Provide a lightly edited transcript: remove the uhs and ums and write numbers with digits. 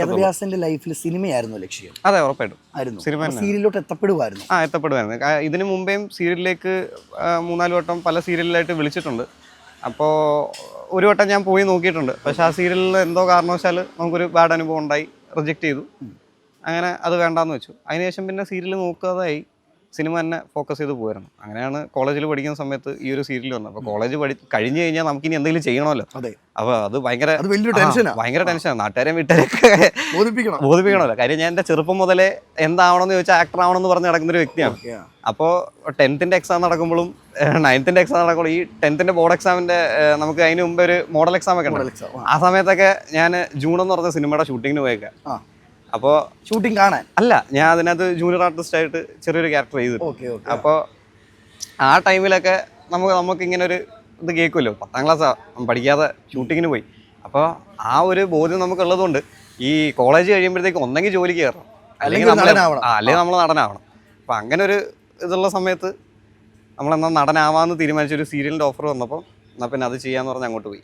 വേദവ്യാസന്റെ ലൈഫിൽ സിനിമയായിരുന്നു ലക്ഷ്യം? അതെ, ഉറപ്പായിട്ടും ആയിരുന്നു. സിനിമ സീരിയലിലോട്ട് എത്തപ്പെടുമായിരുന്നു? എത്തപ്പെടുമായിരുന്നു. ഇതിനു മുമ്പേയും സീരിയലിലേക്ക് 3-4 വട്ടം പല സീരിയലിലായിട്ട് വിളിച്ചിട്ടുണ്ട്. അപ്പോൾ ഒരു വട്ടം ഞാൻ പോയി നോക്കിയിട്ടുണ്ട്. പക്ഷേ ആ സീരിയലിൽ എന്തോ കാരണവശാൽ നമുക്കൊരു ബാഡ് അനുഭവം ഉണ്ടായി, റിജക്റ്റ് ചെയ്തു. അങ്ങനെ അത് വേണ്ടാന്ന് വെച്ചു. അതിനുശേഷം പിന്നെ സീരിയൽ നോക്കാതായി, സിനിമ തന്നെ ഫോക്കസ് ചെയ്ത് പോയിരുന്നു. അങ്ങനെയാണ് കോളേജിൽ പഠിക്കുന്ന സമയത്ത് ഈ ഒരു സീരിയൽ വന്നത്. അപ്പോൾ കോളേജ് കഴിഞ്ഞ് കഴിഞ്ഞാൽ നമുക്കിനി എന്തെങ്കിലും ചെയ്യണമല്ലോ. അപ്പോൾ അത് ഭയങ്കര ടെൻഷനാണ്. നാട്ടുകാരെയും വീട്ടുകാരെയൊക്കെ ബോധിപ്പിക്കണമല്ലോ. കാര്യം ഞാൻ എൻ്റെ ചെറുപ്പം മുതലേ എന്താവണമെന്ന് ചോദിച്ചാൽ ആക്ടർ ആവണമെന്ന് പറഞ്ഞ് നടക്കുന്നൊരു വ്യക്തിയാണ്. അപ്പോൾ 10th എക്സാം നടക്കുമ്പോഴും 9th എക്സാം നടക്കുമ്പോഴും ഈ 10th ബോർഡ് എക്സാമിൻ്റെ നമുക്ക് അതിന് മുമ്പ് ഒരു മോഡൽ എക്സാം ഒക്കെ ഉണ്ട്. ആ സമയത്തൊക്കെ ഞാൻ ജൂൺ എന്ന് പറഞ്ഞ സിനിമയുടെ ഷൂട്ടിങ്ങിന് പോയേക്കാം. അപ്പോൾ ഷൂട്ടിംഗ് കാണാൻ അല്ല, ഞാൻ അതിനകത്ത് ജൂനിയർ ആർട്ടിസ്റ്റ് ആയിട്ട് ചെറിയൊരു ക്യാരക്ടർ ചെയ്തു. അപ്പോൾ ആ ടൈമിലൊക്കെ നമുക്ക് ഇങ്ങനെ ഒരു ഇത് കേൾക്കുമല്ലോ. 10ാം ക്ലാസ് പഠിക്കാതെ ഷൂട്ടിങ്ങിന് പോയി. അപ്പോൾ ആ ഒരു ബോധ്യം നമുക്കുള്ളതുകൊണ്ട് ഈ കോളേജ് കഴിയുമ്പോഴത്തേക്ക് ഒന്നെങ്കിൽ ജോലിക്ക് കയറണം, അല്ലെങ്കിൽ നമ്മൾ നടനാവണം. അപ്പം അങ്ങനെ ഒരു ഇതുള്ള സമയത്ത് നമ്മളെന്നാൽ നടനാവാമെന്ന് തീരുമാനിച്ചൊരു സീരിയലിൻ്റെ ഓഫർ വന്നപ്പോൾ എന്നാൽ പിന്നെ അത് ചെയ്യാമെന്ന് പറഞ്ഞ് അങ്ങോട്ട് പോയി.